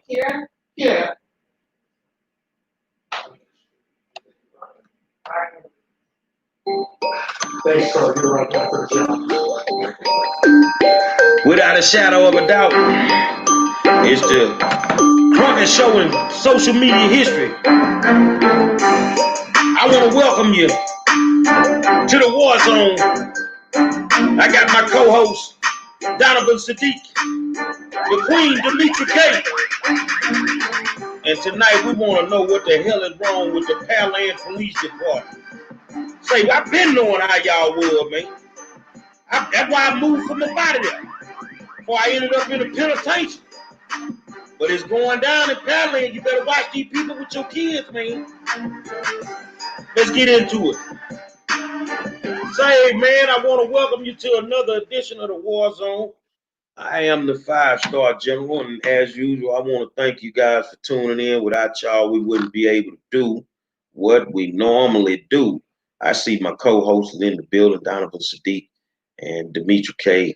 Here? Yeah. Thanks, Carl. You're right back for the job. Without a shadow of a doubt, it's the Crumpet Show in social media history. I want to welcome you to the war zone. I got my co-host, Donovan Sadiq, the Queen, Demetri K. And tonight we want to know what the hell is wrong with the Pearland Police Department. Say, I've been knowing how y'all was, man. That's why I moved from the body there. Before I ended up in a penitentiary. But it's going down in Pearland. You better watch these people with your kids, man. Let's get into it. Say, man, I want to welcome you to another edition of the War Zone. I am the 5-star general, and as usual, I want to thank you guys for tuning in. Without y'all, we wouldn't be able to do what we normally do. I see my co-hosts in the building, Donovan Sadiq and Demetri K.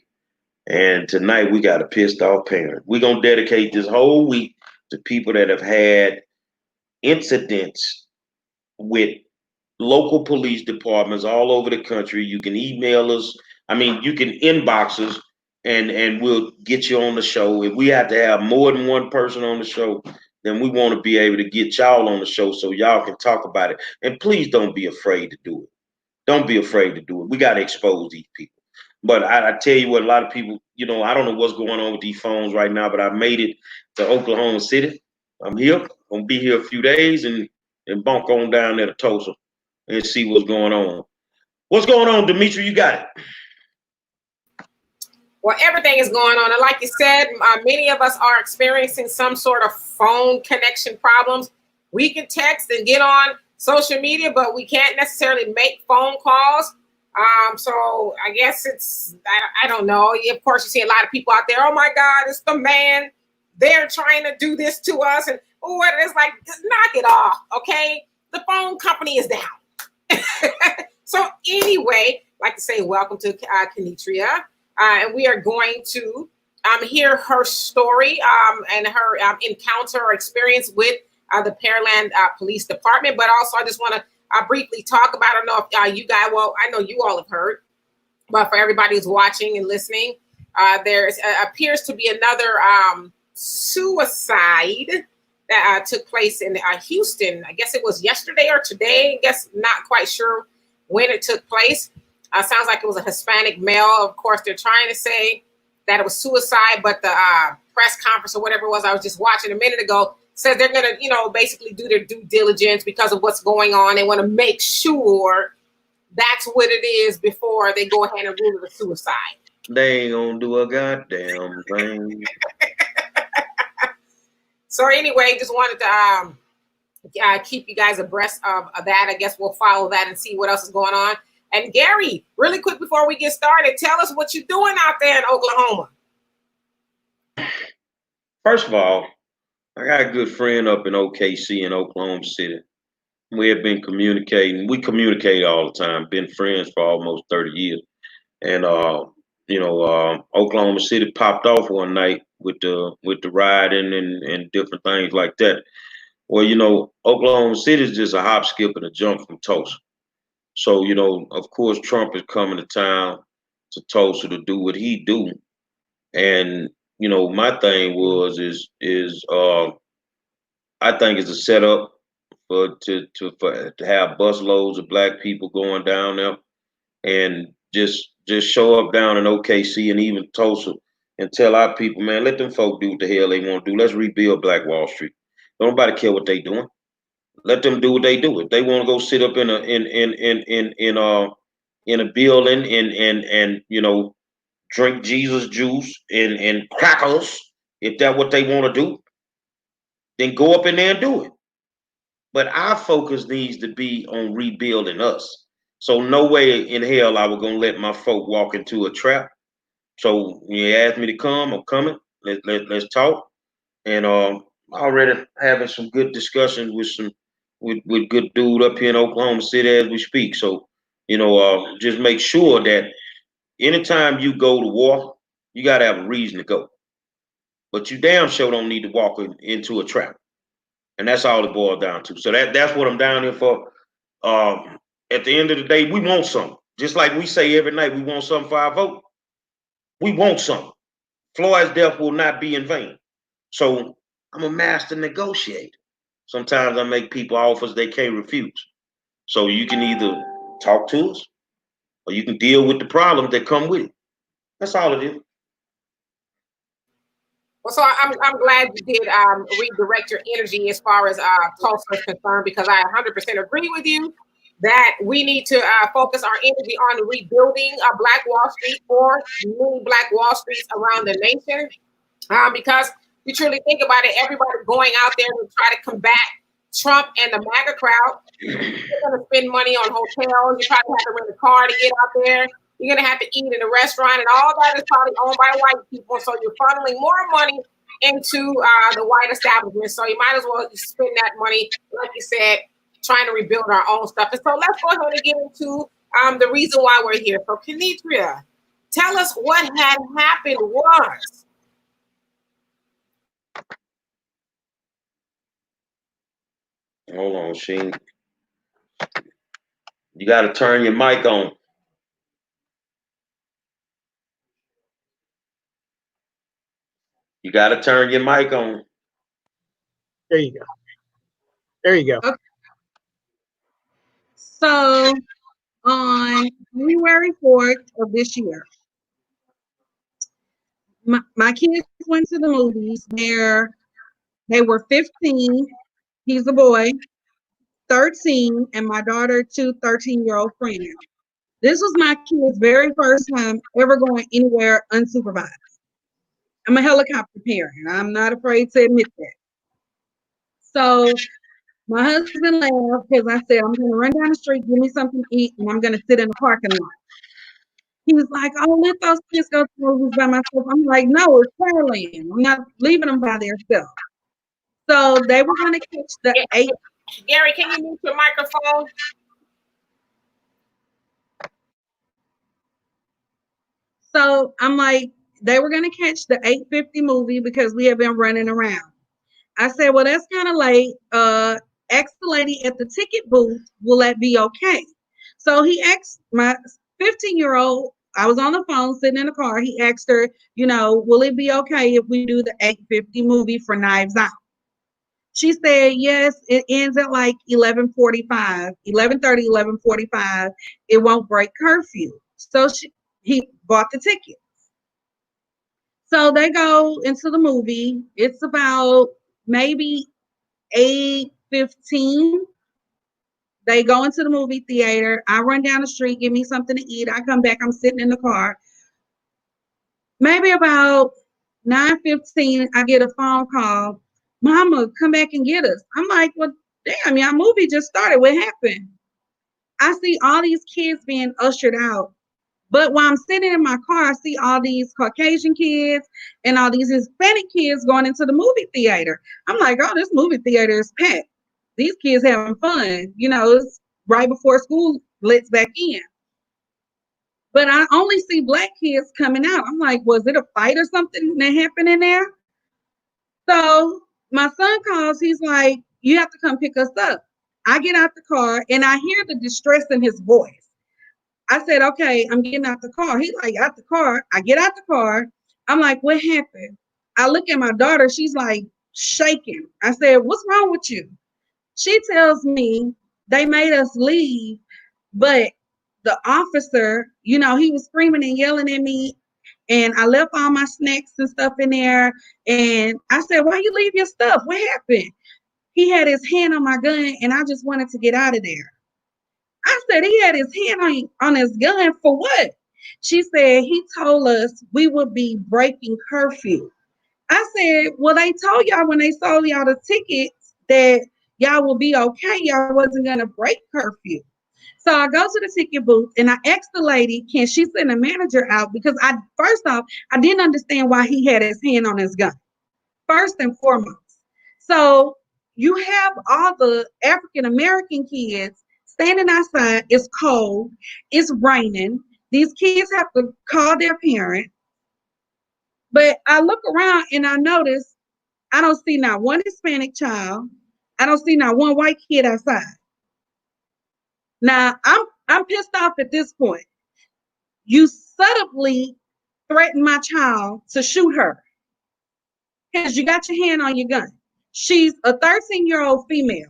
And tonight we got a pissed off parent. We're going to dedicate this whole week to people that have had incidents with local police departments all over the country. You can email us. I mean, you can inbox us and we'll get you on the show. If we have to have more than one person on the show, then we want to be able to get y'all on the show so y'all can talk about it. And please don't be afraid to do it. Don't be afraid to do it. We got to expose these people. But I tell you what, a lot of people, you know, I don't know what's going on with these phones right now, but I made it to Oklahoma City. I'm here. I'm going to be here a few days and bunk on down there to Tulsa and see what's going on. What's going on, Demetri? You got it. Well, everything is going on. And like you said, many of us are experiencing some sort of phone connection problems. We can text and get on social media, but we can't necessarily make phone calls. So I guess I don't know. Of course, you see a lot of people out there, oh my God, it's the man. They're trying to do this to us. And it's like, knock it off, okay? The phone company is down. So anyway, I'd like to say welcome to Kenetria. And we are going to hear her story and her encounter or experience with the Pearland Police Department. But also, I just want to briefly talk about, I don't know if you guys, well, I know you all have heard, but for everybody who's watching and listening, there appears to be another suicide that took place in Houston. I guess it was yesterday or today. I guess not quite sure when it took place. Sounds like it was a Hispanic male. Of course, they're trying to say that it was suicide, but the press conference or whatever it was I was just watching a minute ago says they're going to, basically do their due diligence because of what's going on. They want to make sure that's what it is before they go ahead and rule it a suicide. They ain't going to do a goddamn thing. So anyway, just wanted to keep you guys abreast of that. I guess we'll follow that and see what else is going on. And Gary, really quick before we get started, tell us what you're doing out there in Oklahoma. First of all, I got a good friend up in OKC in Oklahoma City. We have been communicating. We communicate all the time. Been friends for almost 30 years. And Oklahoma City popped off one night with the rioting and different things like that. Well, Oklahoma City is just a hop, skip, and a jump from Tulsa. So, of course, Trump is coming to town to Tulsa to do what he do. And, my thing I think it's a setup to have busloads of black people going down there and just show up down in OKC and even Tulsa and tell our people, man, let them folk do what the hell they want to do. Let's rebuild Black Wall Street. Don't nobody care what they doing. Let them do what they do. If they want to go sit up in a building and drink Jesus juice and crackers, if that's what they want to do, then go up in there and do it. But our focus needs to be on rebuilding us. So no way in hell I was gonna let my folk walk into a trap. So when you asked me to come, I'm coming. Let's talk. And already having some good discussions with good dude up here in Oklahoma City as we speak. So, just make sure that anytime you go to war, you got to have a reason to go. but you damn sure don't need to walk into a trap. And that's all it boils down to. So that's what I'm down here for. At the end of the day, we want something. Just like we say every night, we want something for our vote. We want something. Floyd's death will not be in vain. So I'm a master negotiator. Sometimes I make people offers they can't refuse. So you can either talk to us or you can deal with the problems that come with it. That's all it is. Well, so I'm glad you did redirect your energy as far as Tulsa is concerned, because I 100% agree with you that we need to focus our energy on rebuilding Black Wall Street or many Black Wall Streets around the nation. Because you truly think about it, everybody going out there to try to combat Trump and the MAGA crowd, you're going to spend money on hotels. You probably have to rent a car to get out there. You're going to have to eat in a restaurant, and all that is probably owned by white people. So you're funneling more money into the white establishment. So you might as well spend that money, like you said, trying to rebuild our own stuff. And so let's go ahead and get into the reason why we're here. So Kenetria, tell us what had happened was. Hold on, Sheen. You got to turn your mic on. You got to turn your mic on. There you go. There you go. Okay. So on January 4th of this year, my kids went to the movies. They were 15. He's a boy, 13, and my daughter, 13-year-old friends. This was my kid's very first time ever going anywhere unsupervised. I'm a helicopter parent. I'm not afraid to admit that. So my husband laughed because I said, I'm going to run down the street, give me something to eat, and I'm going to sit in the parking lot. He was like, oh, let those kids go to the movies by myself. I'm like, no, it's Pearland. I'm not leaving them by themselves. So they were going to catch the 8. Gary, can you mute your microphone? So I'm like, they were going to catch the 8:50 movie because we have been running around. I said, well, that's kind of late. Ask the lady at the ticket booth, will that be okay? So he asked my 15-year-old, I was on the phone sitting in the car. He asked her, will it be okay if we do the 8:50 movie for Knives Out? She said, yes, it ends at like 11:45, 11:30, 11:45. It won't break curfew. So he bought the ticket. So they go into the movie. It's about maybe 8:15. They go into the movie theater. I run down the street, give me something to eat. I come back, I'm sitting in the car. Maybe about 9:15, I get a phone call. Mama, come back and get us. I'm like, well, damn, y'all movie just started. What happened? I see all these kids being ushered out. But while I'm sitting in my car, I see all these Caucasian kids and all these Hispanic kids going into the movie theater. I'm like, oh, this movie theater is packed. These kids having fun. It's right before school lets back in. But I only see Black kids coming out. I'm like, was it a fight or something that happened in there? So my son calls. He's like, you have to come pick us up. I get out the car and I hear the distress in his voice. I said, okay, I'm getting out the car. He's like, out the car. I get out the car. I'm like, what happened? I look at my daughter. She's like shaking. I said, what's wrong with you? She tells me they made us leave, but the officer, he was screaming and yelling at me, and I left all my snacks and stuff in there. And I said, why you leave your stuff? What happened? He had his hand on my gun, and I just wanted to get out of there. I said, he had his hand on his gun for what? She said, he told us we would be breaking curfew. I said, well, they told y'all when they sold y'all the tickets that y'all will be okay. Y'all wasn't going to break curfew. So I go to the ticket booth and I asked the lady, can she send a manager out? Because first off, I didn't understand why he had his hand on his gun, first and foremost. So you have all the African-American kids standing outside. It's cold. It's raining. These kids have to call their parents. But I look around and I notice I don't see not one Hispanic child. I don't see not one white kid outside. Now I'm pissed off at this point. You subtly threatened my child to shoot her because you got your hand on your gun. She's a 13-year-old female.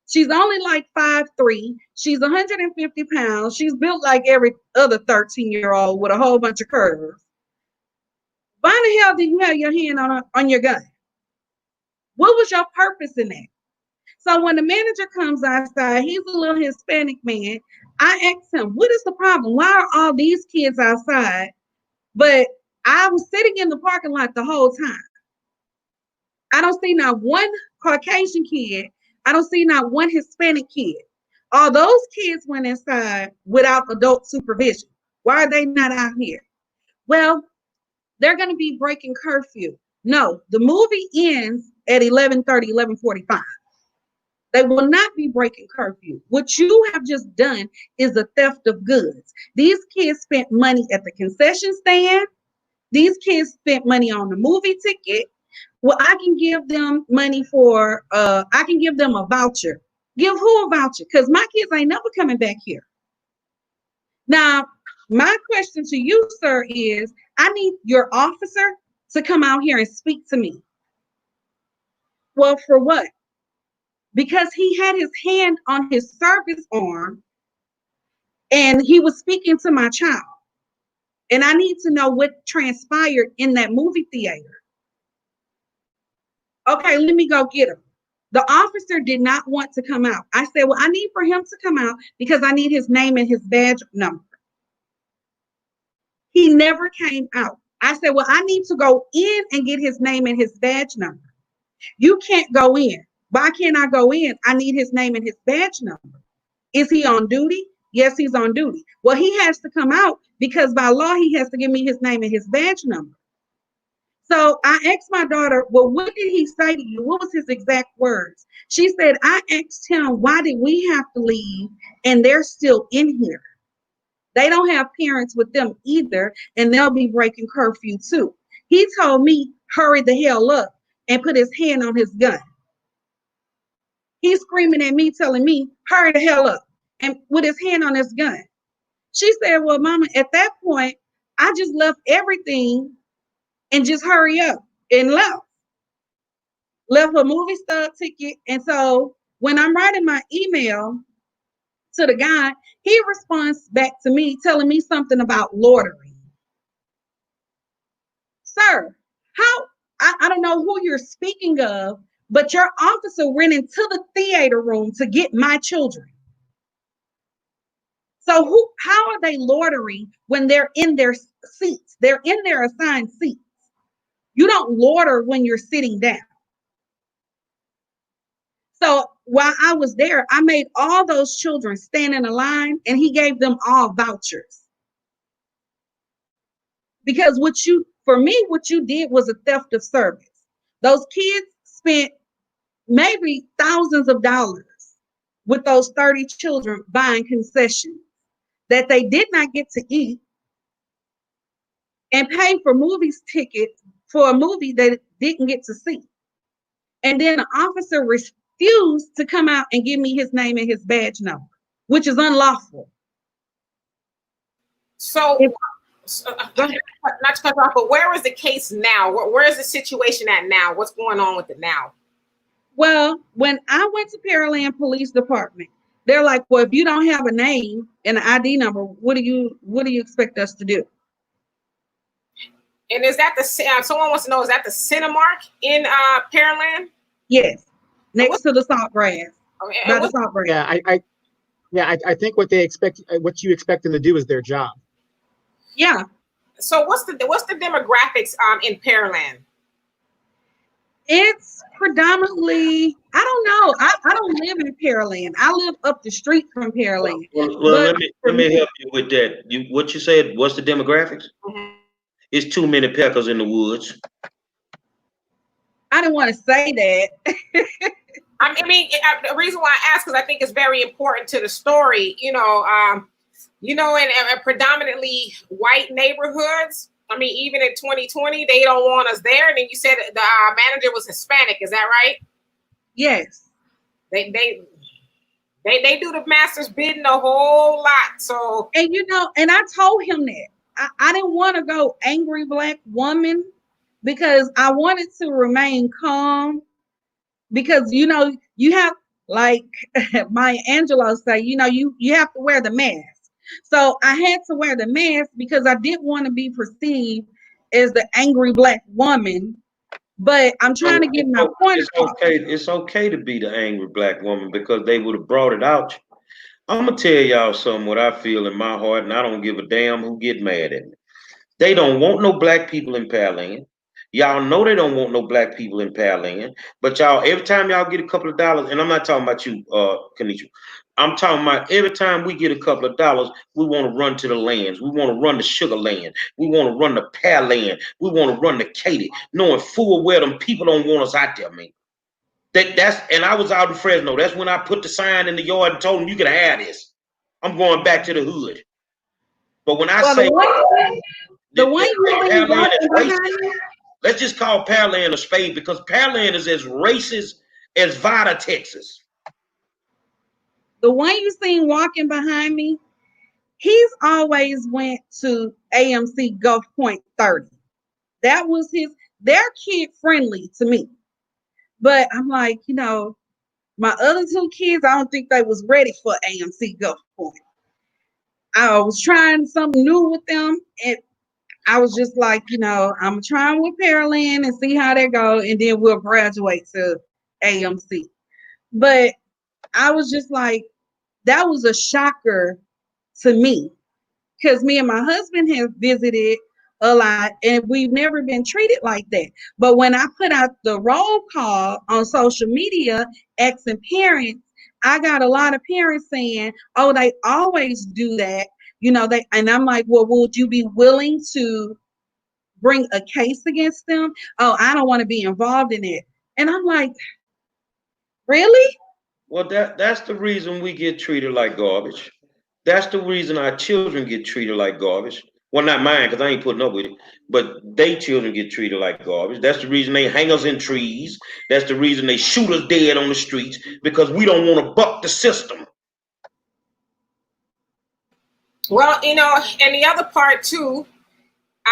She's only like 5'3". She's 150 pounds. She's built like every other 13-year-old with a whole bunch of curves. Why the hell did you have your hand on your gun? What was your purpose in that? So when the manager comes outside, he's a little Hispanic man. I asked him, what is the problem? Why are all these kids outside? But I was sitting in the parking lot the whole time. I don't see not one Caucasian kid. I don't see not one Hispanic kid. All those kids went inside without adult supervision. Why are they not out here? Well, they're going to be breaking curfew. No, the movie ends at 11:30, 11:45. They will not be breaking curfew. What you have just done is a theft of goods. These kids spent money at the concession stand. These kids spent money on the movie ticket. Well, I can give them money for, I can give them a voucher. Give who a voucher? Because my kids ain't never coming back here. Now, my question to you, sir, is I need your officer to come out here and speak to me. Well, for what? Because he had his hand on his service arm and he was speaking to my child. And I need to know what transpired in that movie theater. Okay, let me go get him. The officer did not want to come out. I said, well, I need for him to come out because I need his name and his badge number. He never came out. I said, well, I need to go in and get his name and his badge number. You can't go in. Why can't I go in? I need his name and his badge number. Is he on duty? Yes, he's on duty. Well, he has to come out because by law, he has to give me his name and his badge number. So I asked my daughter, well, what did he say to you? What was his exact words? She said, I asked him, why did we have to leave? And they're still in here. They don't have parents with them either, and they'll be breaking curfew too. He told me, hurry the hell up and put his hand on his gun. He's screaming at me, telling me, hurry the hell up and with his hand on his gun. She said, well, mama, at that point, I just left everything and just hurry up and left a movie stub ticket. And so when I'm writing my email to the guy, he responds back to me telling me something about loitering. Sir, I don't know who you're speaking of, but your officer went into the theater room to get my children. So how are they loitering when they're in their seats? They're in their assigned seats. You don't loiter when you're sitting down. So while I was there, I made all those children stand in a line and he gave them all vouchers. Because what you did was a theft of service. Those kids spent maybe thousands of dollars with those 30 children buying concessions that they did not get to eat and pay for movies tickets for a movie that didn't get to see. And then the officer refused to come out and give me his name and his badge number, which is unlawful. So, not to cut off, but where is the case now? Where is the situation at now? What's going on with it now? Well, when I went to Pearland Police Department, they're like, well, if you don't have a name and an ID number, what do you expect us to do? And is that someone wants to know, is that the Cinemark in Pearland? Yes, next to the salt grass. Okay, The salt grass. I think what you expect them to do is their job. Yeah. So what's the demographics in Pearland? It's predominantly, I don't know. I don't live in Pearland. I live up the street from Pearland. Well, let me help you with that. What you said, what's the demographics? Mm-hmm. It's too many peckers in the woods. I didn't want to say that. I mean, the reason why I ask is I think it's very important to the story. In predominantly white neighborhoods, I mean, even in 2020, they don't want us there. And then you said the manager was Hispanic. Is that right? Yes. They do the master's bidding a whole lot. So, and and I told him that I didn't want to go angry black woman because I wanted to remain calm because you have, like Maya Angelou say, you have to wear the mask. So I had to wear the mask because I didn't want to be perceived as the angry black woman. But I'm trying to get my point across. It's okay to be the angry black woman because they would have brought it out. I'm gonna tell y'all something what I feel in my heart, and I don't give a damn who get mad at me. They don't want no black people in Pearland. Y'all know they don't want no black people in Pearland. But y'all, every time y'all get a couple of dollars, and I'm not talking about you, Kenetria. I'm talking about every time we get a couple of dollars, we want to run to the lands. We want to run to Sugar Land. We want to run to Pearland. We want to run to Katy, knowing full well them people don't want us out there, man. And I was out in Fresno. That's when I put the sign in the yard and told them you can have this. I'm going back to the hood. But when I say the one you let's just call Pearland a spade because Pearland is as racist as Vada, Texas. The one you seen walking behind me, he's always went to AMC Gulf Point 30. That was they're kid friendly to me. But I'm like, my other two kids, I don't think they was ready for AMC Gulf Point. I was trying something new with them, and I was just like, I'm trying with Pearland and see how they go, and then we'll graduate to AMC. But I was just like, that was a shocker to me because me and my husband have visited a lot and we've never been treated like that. But when I put out the roll call on social media asking parents, I got a lot of parents saying, oh, they always do that. And I'm like, well, would you be willing to bring a case against them? Oh, I don't want to be involved in it. And I'm like, really? Well, that's the reason we get treated like garbage. That's the reason our children get treated like garbage. Well, not mine, because I ain't putting up with it, but they children get treated like garbage. That's the reason they hang us in trees. That's the reason they shoot us dead on the streets, because we don't want to buck the system. Well, and the other part too,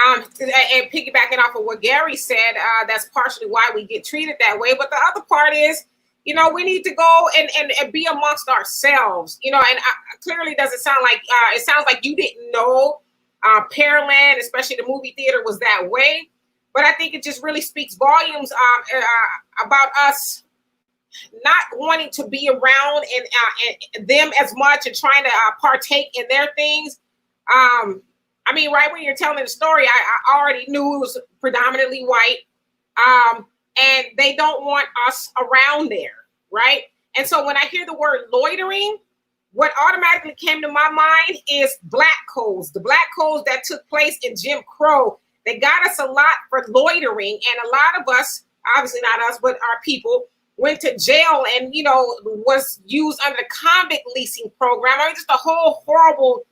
and piggybacking off of what Gary said, that's partially why we get treated that way. But the other part is, we need to go and be amongst ourselves, and clearly doesn't sound like, it sounds like you didn't know Pearland, especially the movie theater, was that way. But I think it just really speaks volumes about us not wanting to be around and them as much and trying to partake in their things. I mean, right when you're telling the story, I already knew it was predominantly white. And they don't want us around there, right? And so when I hear the word loitering, what automatically came to my mind is black codes, the black codes that took place in Jim Crow. They got us a lot for loitering, and a lot of us, obviously not us, but our people, went to jail and, was used under the convict leasing program. I mean, just a whole horrible,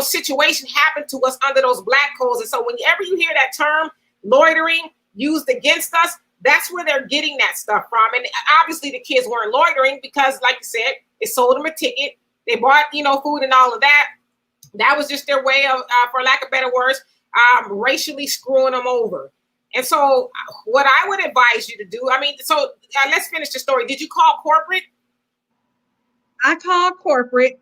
situation happened to us under those black codes. And so whenever you hear that term loitering used against us, that's where they're getting that stuff from. And obviously the kids weren't loitering because, like you said, they sold them a ticket. They bought, food and all of that. That was just their way of, for lack of better words, racially screwing them over. And so what I would advise you to do, let's finish the story. Did you call corporate? I called corporate,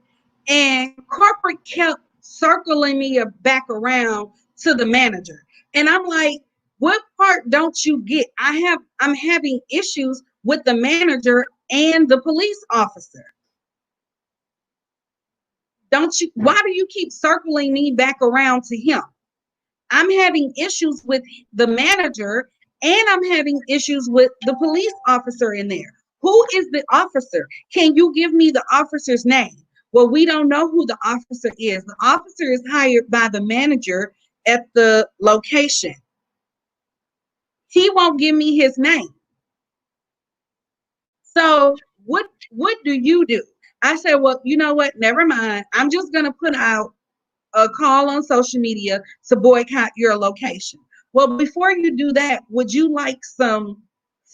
and corporate kept circling me back around to the manager. And I'm like, what part don't you get? I'm having issues with the manager and the police officer. Why do you keep circling me back around to him? I'm having issues with the manager and I'm having issues with the police officer in there. Who is the officer? Can you give me the officer's name? Well, we don't know who the officer is. The officer is hired by the manager at the location. He won't give me his name. So what do you do? I said, well, you know what? Never mind. I'm just going to put out a call on social media to boycott your location. Well, before you do that, would you like some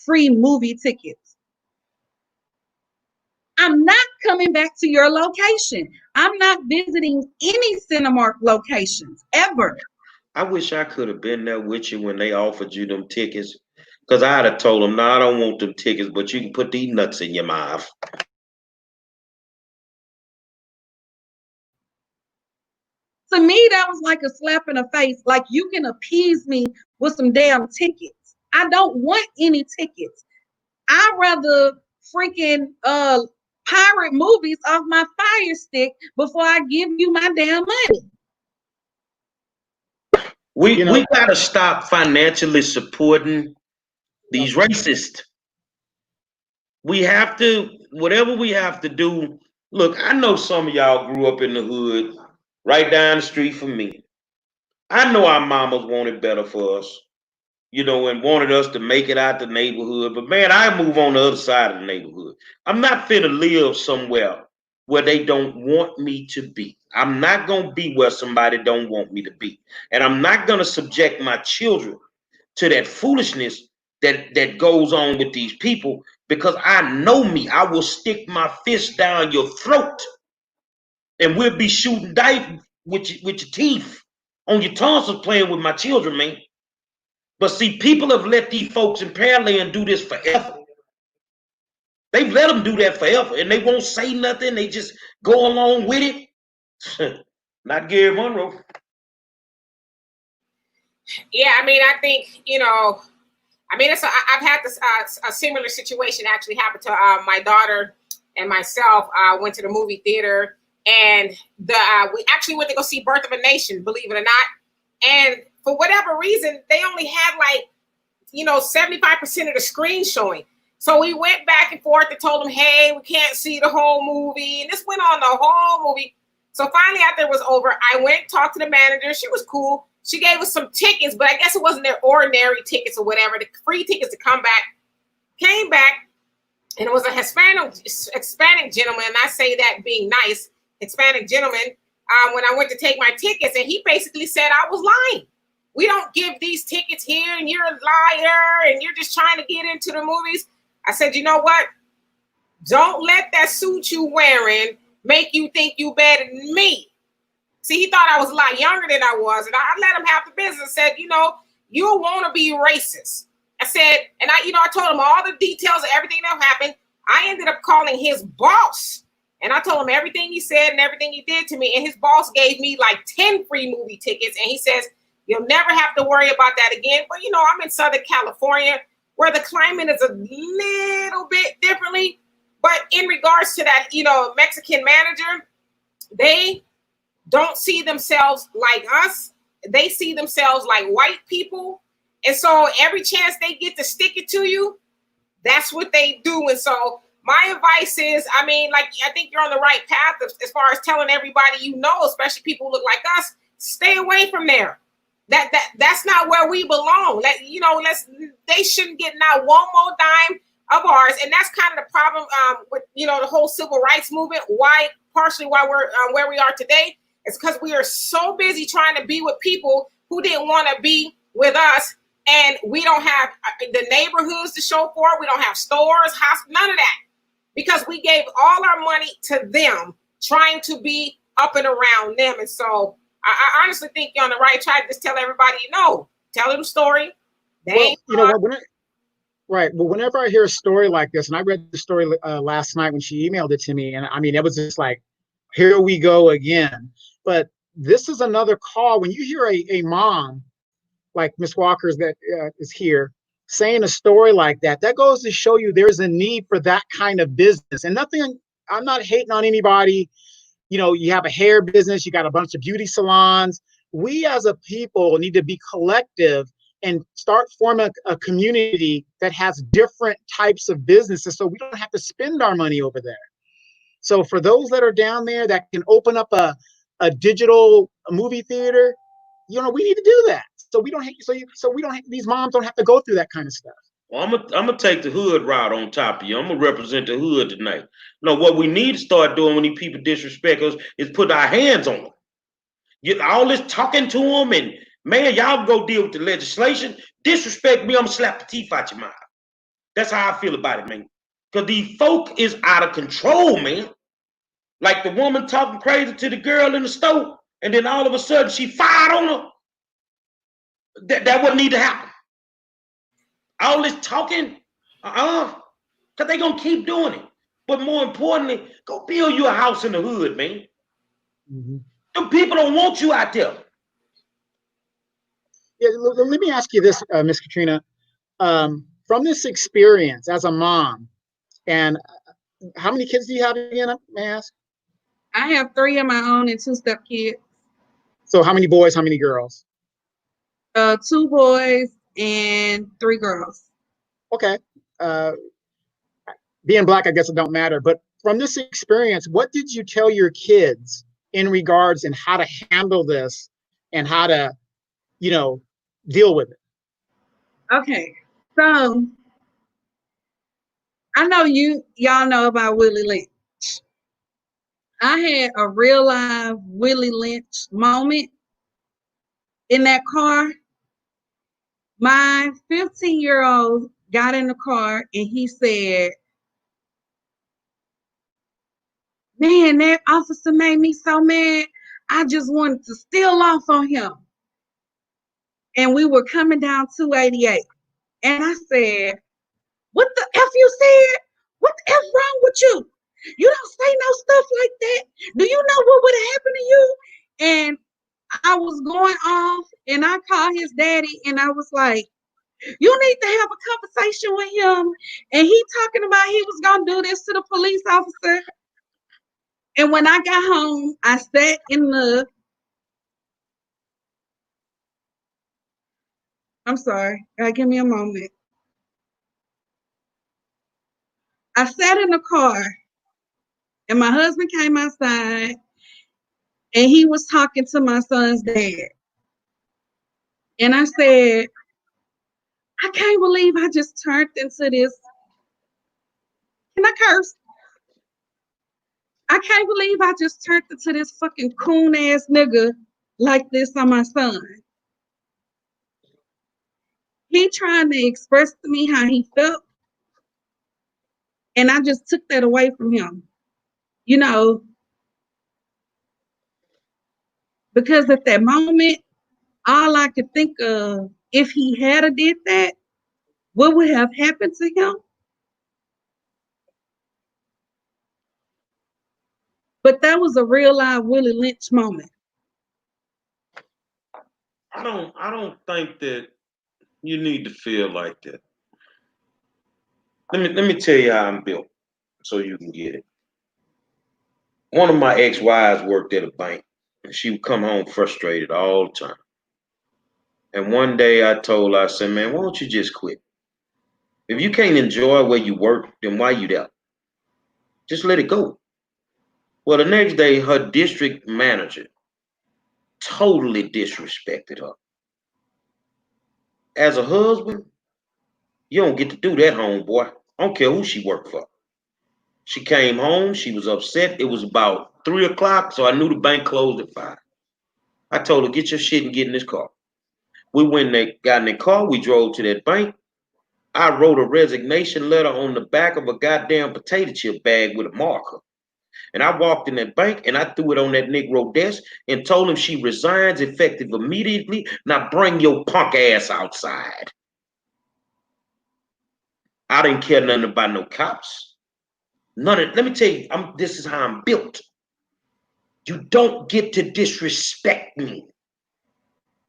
free movie tickets? I'm not coming back to your location. I'm not visiting any Cinemark locations ever. I wish I could have been there with you when they offered you them tickets. Because I'd have told them, no, I don't want them tickets, but you can put these nuts in your mouth. To me, that was like a slap in the face. Like, you can appease me with some damn tickets. I don't want any tickets. I'd rather freaking pirate movies off my Fire Stick before I give you my damn money. We gotta stop financially supporting these racists. We have to, whatever we have to do. Look, I know some of y'all grew up in the hood right down the street from me. I know our mamas wanted better for us, and wanted us to make it out the neighborhood. But man, I move on the other side of the neighborhood. I'm not finna live somewhere where they don't want me to be. I'm not gonna be where somebody don't want me to be. And I'm not gonna subject my children to that foolishness that goes on with these people, because I know me. I will stick my fist down your throat and we'll be shooting dice with your teeth on your tonsils playing with my children, man. But see, people have let these folks in Pearland do this forever. They've let them do that forever, and they won't say nothing. They just go along with it. Not Gary Monroe. Yeah, I mean, I think, I've had this a similar situation actually happen to my daughter and myself. Went to the movie theater, and we actually went to go see Birth of a Nation, believe it or not. And for whatever reason, they only had 75% of the screen showing. So we went back and forth and told them, hey, we can't see the whole movie. And this went on the whole movie. So finally, after it was over, I went, talked to the manager. She was cool. She gave us some tickets, but I guess it wasn't their ordinary tickets or whatever, the free tickets to come back. Came back, and it was a Hispanic gentleman, and I say that being nice, Hispanic gentleman, when I went to take my tickets, and he basically said I was lying. We don't give these tickets here, and you're a liar, and you're just trying to get into the movies. I said, you know what? Don't let that suit you wearing make you think you better than me. See, he thought I was a lot younger than I was, and I let him have the business and said, you'll want to be racist. I said, and I told him all the details of everything that happened. I ended up calling his boss, and I told him everything he said and everything he did to me, and his boss gave me 10 free movie tickets, and he says, you'll never have to worry about that again. But, I'm in Southern California, where the climate is a little bit differently. But in regards to that, Mexican manager, they don't see themselves like us. They see themselves like white people. And so every chance they get to stick it to you, that's what they do. And so my advice is, I think you're on the right path as far as telling everybody, especially people who look like us, stay away from there. That's not where we belong. They shouldn't get not one more dime of ours. And that's kind of the problem with, the whole civil rights movement. Partially why we're where we are today. It's because we are so busy trying to be with people who didn't want to be with us. And we don't have the neighborhoods to show for it. We don't have stores, hospitals, none of that. Because we gave all our money to them, trying to be up and around them. And so I honestly think you're on the right track. Just tell everybody Tell them the story. Right. Well, whenever I hear a story like this, and I read the story last night when she emailed it to me, and it was just like, here we go again. But this is another call. When you hear a mom like Miss Walker's that is here saying a story like that, that goes to show you there's a need for that kind of business. And I'm not hating on anybody. You have a hair business, you got a bunch of beauty salons. We as a people need to be collective and start forming a community that has different types of businesses, so we don't have to spend our money over there. So for those that are down there that can open up a digital movie theater, we need to do that. So we don't have, these moms don't have to go through that kind of stuff. Well, I'm gonna take the hood route on top of you. I'm gonna represent the hood tonight. What we need to start doing when these people disrespect us is put our hands on them. All this talking to them, and man, y'all go deal with the legislation. Disrespect me, I'm gonna slap the teeth out your mouth. That's how I feel about it, man. Because these folk is out of control, man. Like the woman talking crazy to the girl in the store, and then all of a sudden she fired on her. That wouldn't need to happen. All this talking, because they gonna keep doing it. But more importantly, go build you a house in the hood, man. Mm-hmm. Them people don't want you out there. Yeah, let me ask you this, Miss Katrina. From this experience as a mom, and how many kids do you have again, may I ask? I have 3 of my own and 2 step kids. So how many boys, how many girls? 2 boys and 3 girls. Okay. Being Black, I guess it don't matter. But from this experience, what did you tell your kids in regards and how to handle this and how to, deal with it? Okay. So I know y'all know about Willie Lynch. I had a real live Willie Lynch moment in that car. My 15-year-old got in the car and he said, man, that officer made me so mad. I just wanted to steal off on him. And we were coming down 288. And I said, what the F you said? What the F wrong with you? You don't say no stuff like that. Do you know what would have happened to you? And I was going off and I called his daddy and I was like, you need to have a conversation with him. And he talking about he was going to do this to the police officer. And when I got home, I sat in the, I'm sorry, give me a moment. I sat in the car and my husband came outside and he was talking to my son's dad. And I said, I can't believe I just turned into this. Can I curse? I can't believe I just turned into this fucking coon ass nigga like this on my son. He trying to express to me how he felt. And I just took that away from him. Because at that moment, all I could think of, if he had a did that, what would have happened to him? But that was a real live Willie Lynch moment. I don't think that you need to feel like that. Let me tell you how I'm built so you can get it. One of my ex-wives worked at a bank and she would come home frustrated all the time. And one day I told her, I said, man, why don't you just quit? If you can't enjoy where you work, then why you there? Just let it go. Well, the next day, her district manager totally disrespected her. As a husband, you don't get to do that, homeboy. I don't care who she worked for. She came home. She was upset. It was about 3 o'clock, so I knew the bank closed at 5. I told her, get your shit and get in this car. We went and got in the car. We drove to that bank. I wrote a resignation letter on the back of a goddamn potato chip bag with a marker. And I walked in that bank and I threw it on that Negro desk and told him she resigns effective immediately. Now bring your punk ass outside. I didn't care nothing about no cops. Let me tell you, this is how I'm built. You don't get to disrespect me.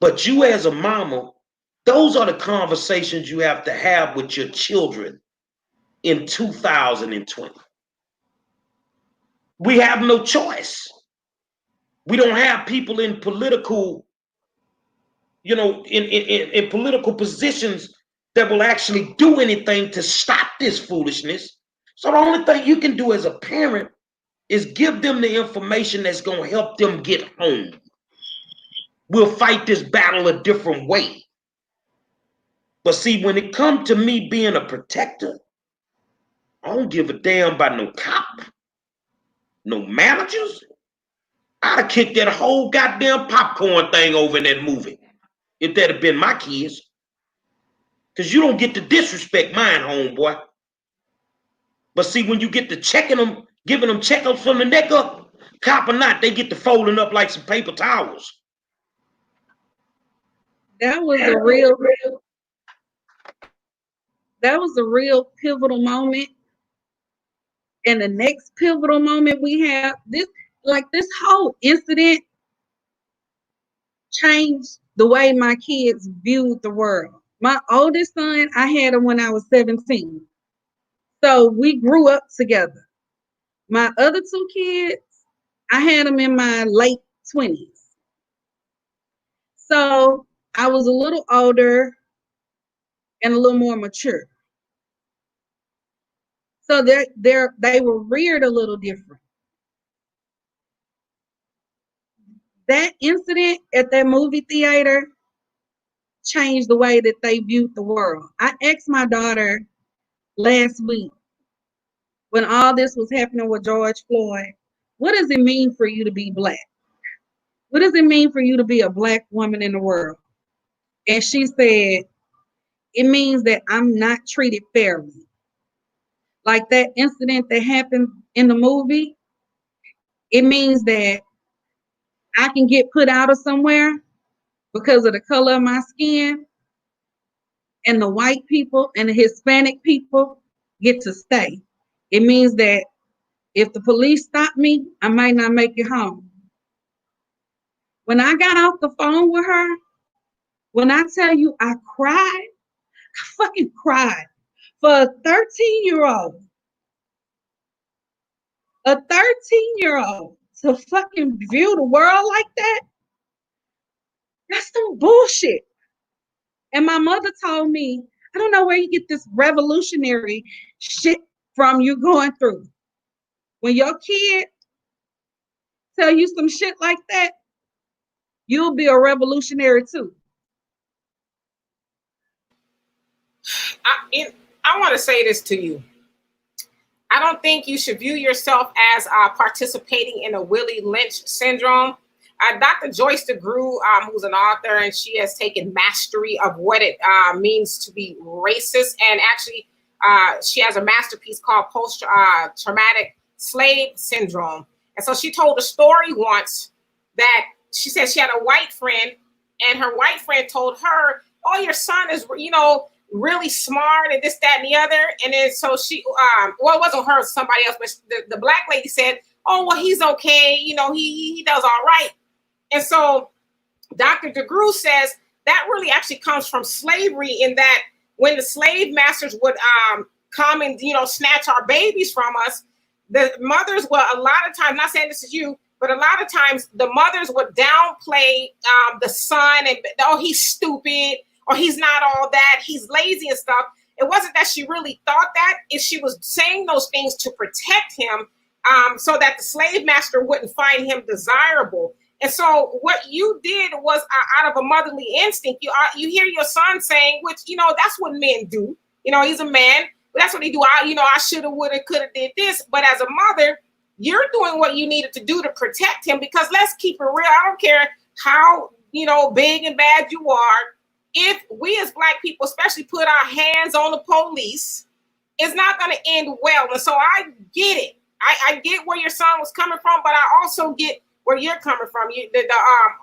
But you as a mama, those are the conversations you have to have with your children in 2020. We have no choice. We don't have people in political, in political positions that will actually do anything to stop this foolishness. So the only thing you can do as a parent is give them the information that's going to help them get home. We'll fight this battle a different way. But see, when it comes to me being a protector, I don't give a damn about no cop, no managers. I'd have kicked that whole goddamn popcorn thing over in that movie if that had been my kids. Because you don't get to disrespect mine, homeboy. But see, when you get to checking them, giving them checkups from the neck up, cop or not, they get to folding up like some paper towels. That was a real pivotal moment. And the next pivotal moment we have, this whole incident changed the way my kids viewed the world. My oldest son, I had him when I was 17. So we grew up together. My other two kids, I had them in my late 20s. So I was a little older and a little more mature. So they were reared a little different. That incident at that movie theater changed the way that they viewed the world. I asked my daughter last week, when all this was happening with George Floyd, what does it mean for you to be Black? What does it mean for you to be a Black woman in the world? And she said, it means that I'm not treated fairly. Like that incident that happened in the movie, it means that I can get put out of somewhere because of the color of my skin, and the white people and the Hispanic people get to stay. It means that if the police stop me, I might not make it home. When I got off the phone with her, when I tell you I cried, I fucking cried for a 13-year-old. A 13-year-old to fucking view the world like that? That's some bullshit. And my mother told me, I don't know where you get this revolutionary shit from you going through. When your kid tell you some shit like that, you'll be a revolutionary too. I want to say this to you. I don't think you should view yourself as participating in a Willie Lynch syndrome. Dr. Joyce DeGruy, who's an author, and she has taken mastery of what it means to be racist. And actually, she has a masterpiece called Post-Traumatic Slave Syndrome. And so she told a story once that she said she had a white friend, and her white friend told her, oh, your son is, really smart and this, that, and the other. And then so she, well, it wasn't her, somebody else, but the Black lady said, oh, well, he's okay. He does all right. And so Dr. DeGruy says that really actually comes from slavery, in that when the slave masters would come and, snatch our babies from us, the mothers were a lot of times, not saying this is you, but a lot of times the mothers would downplay the son and, oh, he's stupid, or he's not all that, he's lazy and stuff. It wasn't that she really thought that. She was saying those things to protect him, so that the slave master wouldn't find him desirable. And so what you did was out of a motherly instinct. You hear your son saying, which, that's what men do. He's a man, but that's what he do. I should have, would have, could have did this. But as a mother, you're doing what you needed to do to protect him, because let's keep it real. I don't care how, big and bad you are. If we as Black people especially put our hands on the police, it's not going to end well. And so I get it. I get where your son was coming from, but I also get where you're coming from. The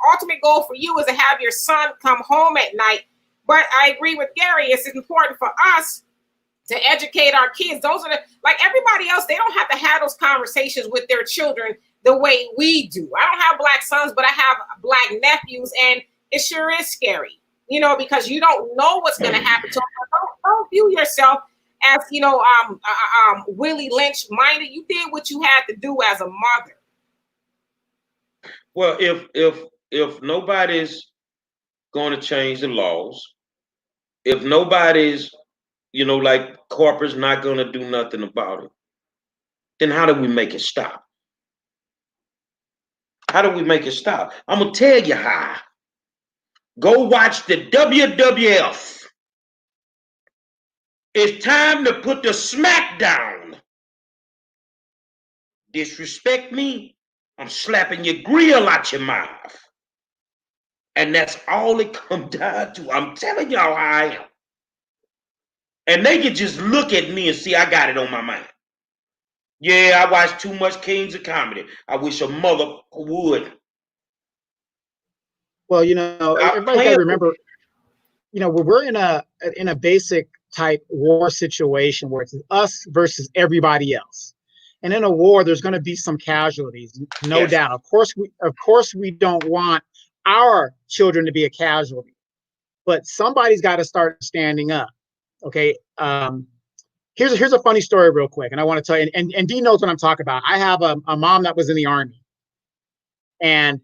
ultimate goal for you is to have your son come home at night. But I agree with Gary. It's important for us to educate our kids. Those are like everybody else. They don't have to have those conversations with their children the way we do. I don't have Black sons, but I have Black nephews, and it sure is scary. Because you don't know what's going to happen to them. Don't view yourself as, Willie Lynch minded. You did what you had to do as a mother. Well, if nobody's going to change the laws, if nobody's, like corporate's not going to do nothing about it, then how do we make it stop? How do we make it stop? I'm going to tell you how. Go watch the WWF. It's time to put the smack down. Disrespect me, I'm slapping your grill out your mouth. And that's all it comes down to. I'm telling y'all how I am. And they can just look at me and see I got it on my mind. Yeah, I watch too much Kings of Comedy. I wish a mother would. Well, you know, everybody's got to remember, you know, we're in a basic type war situation where it's us versus everybody else. And in a war, there's going to be some casualties, no Yes. doubt. Of course, we don't want our children to be a casualty, but somebody's got to start standing up. Okay. Here's a funny story real quick. And I want to tell you, and Dee knows what I'm talking about. I have a mom that was in the Army, and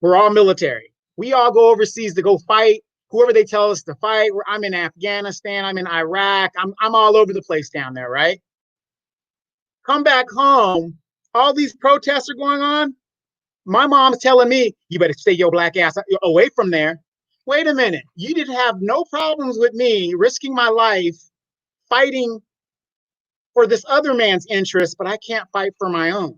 we're all military. We all go overseas to go fight whoever they tell us to fight. I'm in Afghanistan, I'm in Iraq, I'm all over the place down there, right? Come back home, all these protests are going on. My mom's telling me, you better stay your black ass away from there. Wait a minute, you didn't have no problems with me risking my life fighting for this other man's interest, but I can't fight for my own.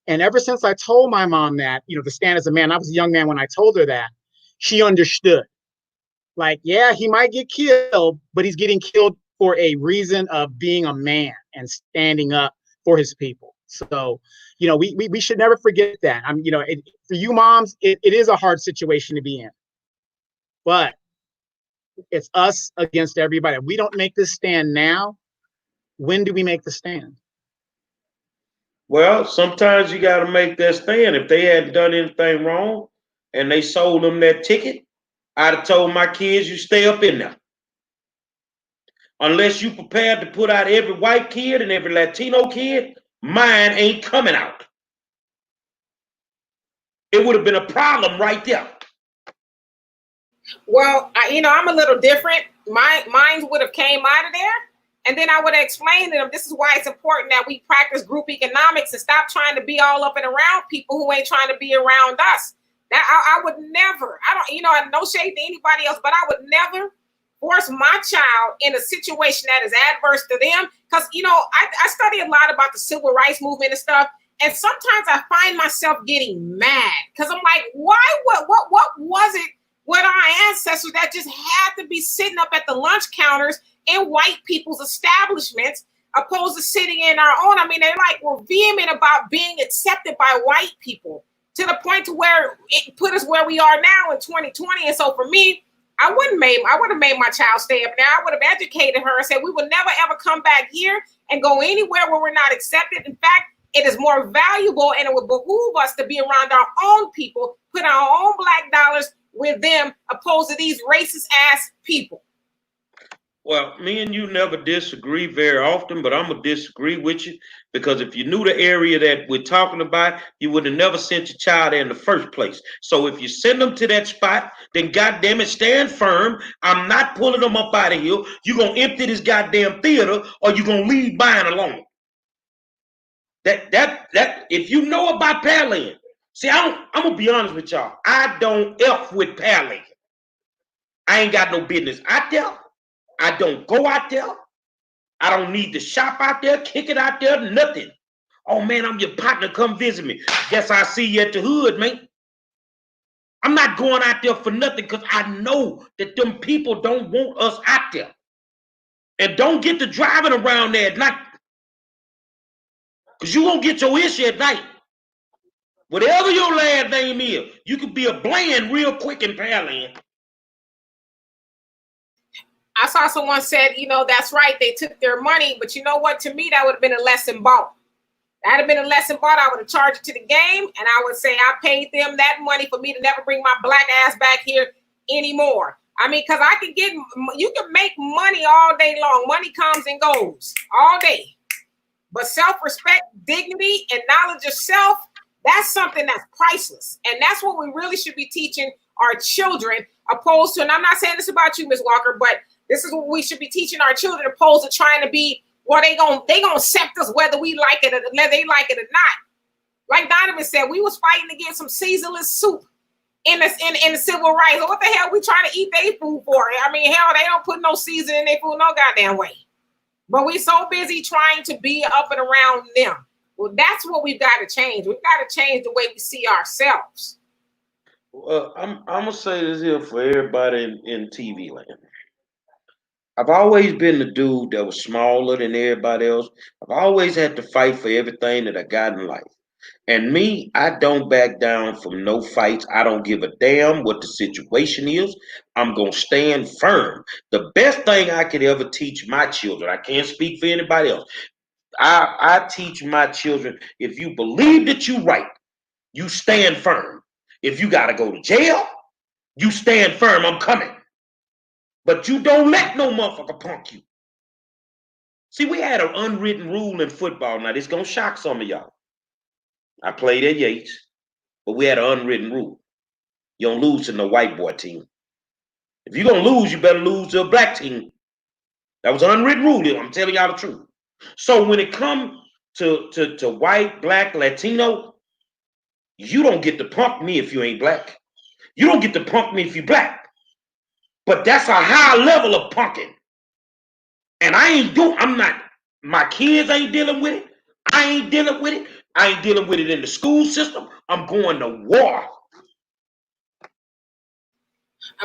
And ever since I told my mom that, you know, to stand as a man, I was a young man when I told her that, she understood. Like, yeah, he might get killed, but he's getting killed for a reason of being a man and standing up for his people. So, you know, we should never forget that. You know, for you moms, it is a hard situation to be in, but it's us against everybody. If we don't make this stand now, when do we make the stand? Well, sometimes you got to make that stand. If they hadn't done anything wrong and they sold them that ticket, I'd have told my kids, you stay up in there. Unless you prepared to put out every white kid and every Latino kid, mine ain't coming out. It would have been a problem right there. Well, you know, I'm a little different. Mine would have came out of there, and then I would have explained to them, this is why it's important that we practice group economics and stop trying to be all up and around people who ain't trying to be around us. That I would never, I don't, you know, no shade to anybody else, but I would never force my child in a situation that is adverse to them. Because, you know, I study a lot about the civil rights movement and stuff. And sometimes I find myself getting mad because I'm like, why, what was it with our ancestors that just had to be sitting up at the lunch counters in white people's establishments opposed to sitting in our own? I mean, they like were vehement about being accepted by white people to the point to where it put us where we are now in 2020. And so for me, I would have made my child stay up there. I would have educated her and said, we will never, ever come back here and go anywhere where we're not accepted. In fact, it is more valuable and it would behoove us to be around our own people, put our own black dollars with them, opposed to these racist ass people. Well, me and you never disagree very often, but I'm going to disagree with you because if you knew the area that we're talking about, you would have never sent your child there in the first place. So if you send them to that spot, then goddamn it, stand firm. I'm not pulling them up out of here. You're going to empty this goddamn theater or you're going to leave buying alone. That if you know about Pearland, see, I'm going to be honest with y'all. I don't F with Pearland. I ain't got no business out there. I don't go out there. I don't need to shop out there, kick it out there, nothing. Oh, man, I'm your partner. Come visit me. Guess I'll see you at the hood, man. I'm not going out there for nothing because I know that them people don't want us out there. And don't get to driving around there at night because you won't get your issue at night. Whatever your last name is, you could be a blend real quick in Pearland. I saw someone said, you know, that's right. They took their money, but you know what? To me, that would have been a lesson bought. That'd have been a lesson bought. I would have charged it to the game, and I would say I paid them that money for me to never bring my black ass back here anymore. I mean, because you can make money all day long. Money comes and goes all day. But self-respect, dignity, and knowledge of self, that's something that's priceless. And that's what we really should be teaching our children, opposed to, and I'm not saying this about you, Ms. Walker, but this is what we should be teaching our children, opposed to trying to be, well, they gonna accept us whether we like it or whether they like it or not. Like Donovan said, we was fighting to get some seasonless soup in the civil rights. What the hell we trying to eat their food for? I mean, hell, they don't put no seasoning in their food no goddamn way. But we so busy trying to be up and around them. Well, that's what we've got to change. We've got to change the way we see ourselves. Well, I'm gonna say this here for everybody in TV land. I've always been the dude that was smaller than everybody else. I've always had to fight for everything that I got in life. And me, I don't back down from no fights. I don't give a damn what the situation is. I'm going to stand firm. The best thing I could ever teach my children, I can't speak for anybody else. I teach my children, if you believe that you're right, you stand firm. If you got to go to jail, you stand firm. I'm coming. But you don't let no motherfucker punk you. See, we had an unwritten rule in football. Now, this going to shock some of y'all. I played at Yates, but we had an unwritten rule. You don't lose to no white boy team. If you're going to lose, you better lose to a black team. That was an unwritten rule. I'm telling y'all the truth. So when it comes to white, black, Latino, you don't get to punk me if you ain't black. You don't get to punk me if you black. But that's a high level of punking. And my kids ain't dealing with it. I ain't dealing with it. I ain't dealing with it in the school system. I'm going to war.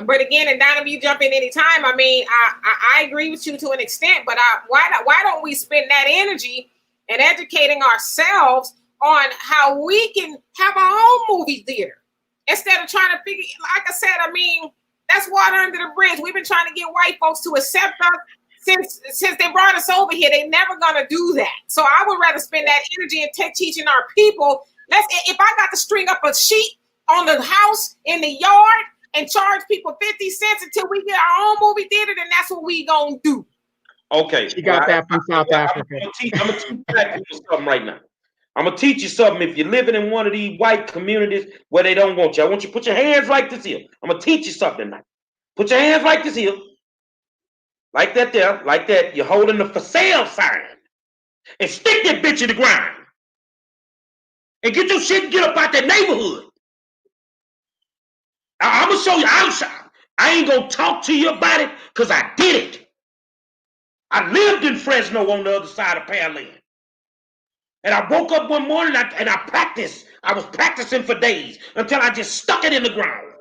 But again, and Donna, you jump in anytime. I mean, I agree with you to an extent, but why don't we spend that energy in educating ourselves on how we can have our own movie theater instead of trying to figure, like I said, I mean, that's water under the bridge. We've been trying to get white folks to accept us since they brought us over here. They're never gonna do that. So I would rather spend that energy in teaching our people. If I got to string up a sheet on the house in the yard and charge people 50 cents until we get our own movie theater, then that's what we gonna do. Okay. She got that from South Africa. I'm gonna teach black people something right now. I'm gonna teach you something. If you're living in one of these white communities where they don't want you, I want you to put your hands like this here. I'm gonna teach you something tonight. Put your hands like this here. Like that there, like that. You're holding the for sale sign. And stick that bitch in the ground. And get your shit and get up out that neighborhood. I'm gonna show you. I ain't gonna talk to you about it because I did it. I lived in Fresno on the other side of Pearland. And I woke up one morning and I practiced. I was practicing for days until I just stuck it in the ground.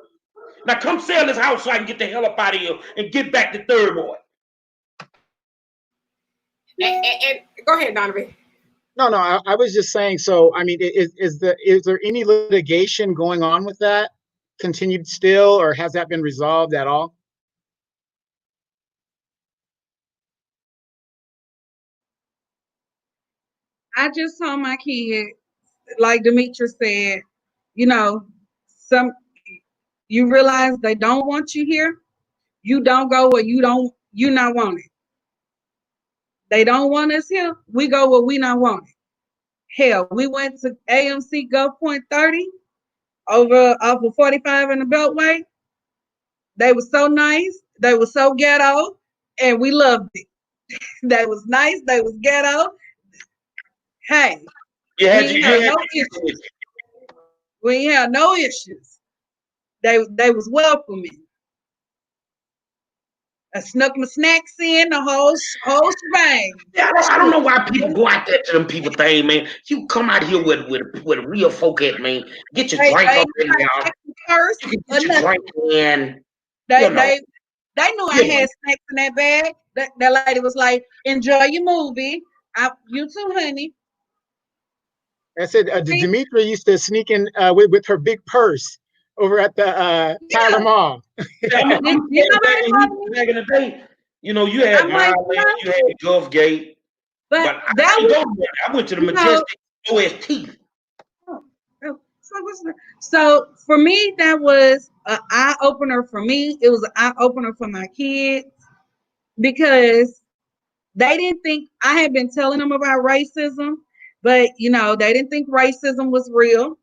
Now come sell this house so I can get the hell up out of here and get back to Third Ward. And go ahead, Donovan. No, I was just saying. So, I mean, is there any litigation going on with that? Continued still, or has that been resolved at all? I just told my kid, like Demetra said, you know, you realize they don't want you here. You don't go where you not wanted. They don't want us here. We go where we not wanted. Hell, we went to AMC Gulf Point 30 over off of 45 in the Beltway. They were so nice. They were so ghetto, and we loved it. They was nice. They was ghetto. Hey, we ain't had no issues. We ain't had no issues. They was welcoming. I snuck my snacks in, the whole shebang. Yeah, I don't know why people go out there to them people thing, man. You come out here with a real folk at, man. Get your drink up in there. You can get your drink in. They knew I had snacks in that bag. That lady was like, "Enjoy your movie." You too, honey. I said Demetra used to sneak in with her big purse over at the Tyler Mall. Back in the day, you know, you had Milan, you had Gulf Gate, but I went to the Majestic OST. So for me, that was an eye opener for me. It was an eye opener for my kids because they didn't think, I had been telling them about racism, but you know, they didn't think racism was real.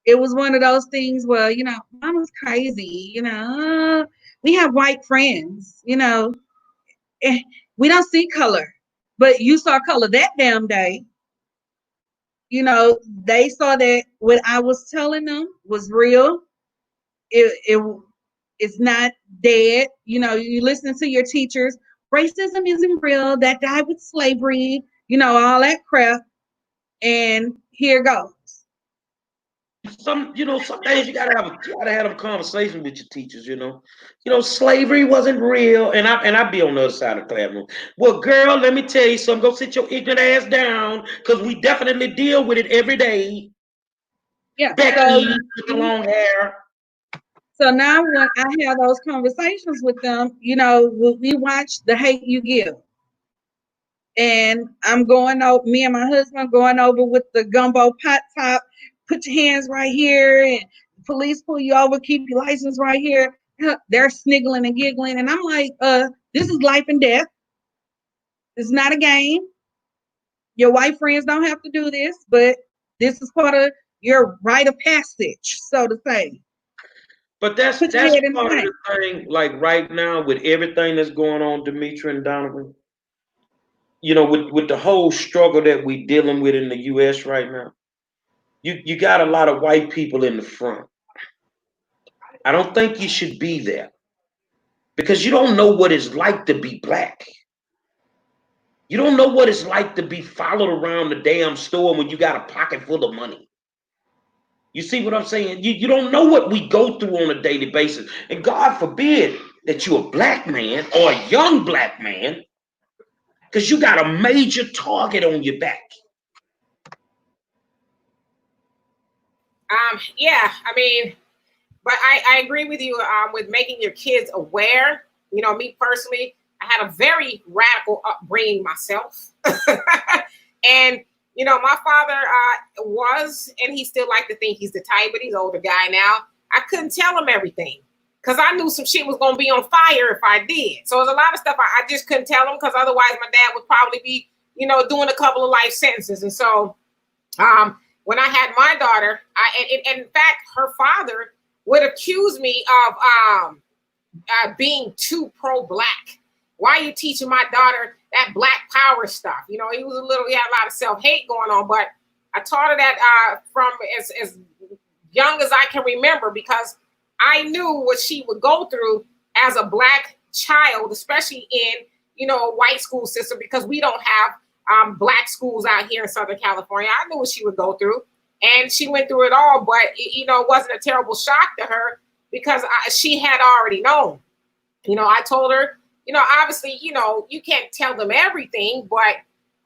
It was one of those things where, you know, mama's crazy, you know, we have white friends, you know, we don't see color, but you saw color that damn day. You know, they saw that what I was telling them was real. It's not dead. You know, you listen to your teachers. Racism isn't real. That died with slavery. You know, all that crap. And here goes. Some days you gotta have a conversation with your teachers. Slavery wasn't real, and I be on the other side of the classroom. Well, girl, let me tell you something. Go sit your ignorant ass down, because we definitely deal with it every day. Yeah. Becky with the long hair. So now when I have those conversations with them, we watch The Hate U Give. And I'm going over, me and my husband going over with the gumbo pot top, put your hands right here, and police pull you over, keep your license right here. They're sniggling and giggling. And I'm like, this is life and death. It's not a game. Your white friends don't have to do this, but this is part of your rite of passage, so to say. But that's part of the thing, like right now with everything that's going on, Demetri and Donovan, with the whole struggle that we're dealing with in the US right now, you got a lot of white people in the front. I don't think you should be there, because you don't know what it's like to be black. You don't know what it's like to be followed around the damn store when you got a pocket full of money. You see what I'm saying? You don't know what we go through on a daily basis. And God forbid that you're a black man or a young black man, because you got a major target on your back. Yeah, I mean, but I agree with you with making your kids aware. Me personally, I had a very radical upbringing myself. And, my father was, and he still like to think he's the type, but he's an older guy now. I couldn't tell him everything because I knew some shit was going to be on fire if I did. So there's a lot of stuff I just couldn't tell him, because otherwise my dad would probably be, doing a couple of life sentences. And so when I had my daughter, in fact, her father would accuse me of being too pro-black. Why are you teaching my daughter that black power stuff? He had a lot of self-hate going on, but I taught her that from as young as I can remember, because I knew what she would go through as a black child, especially in, a white school system, because we don't have black schools out here in Southern California. I knew what she would go through, and she went through it all, but it wasn't a terrible shock to her, because she had already known. I told her, obviously, you can't tell them everything, but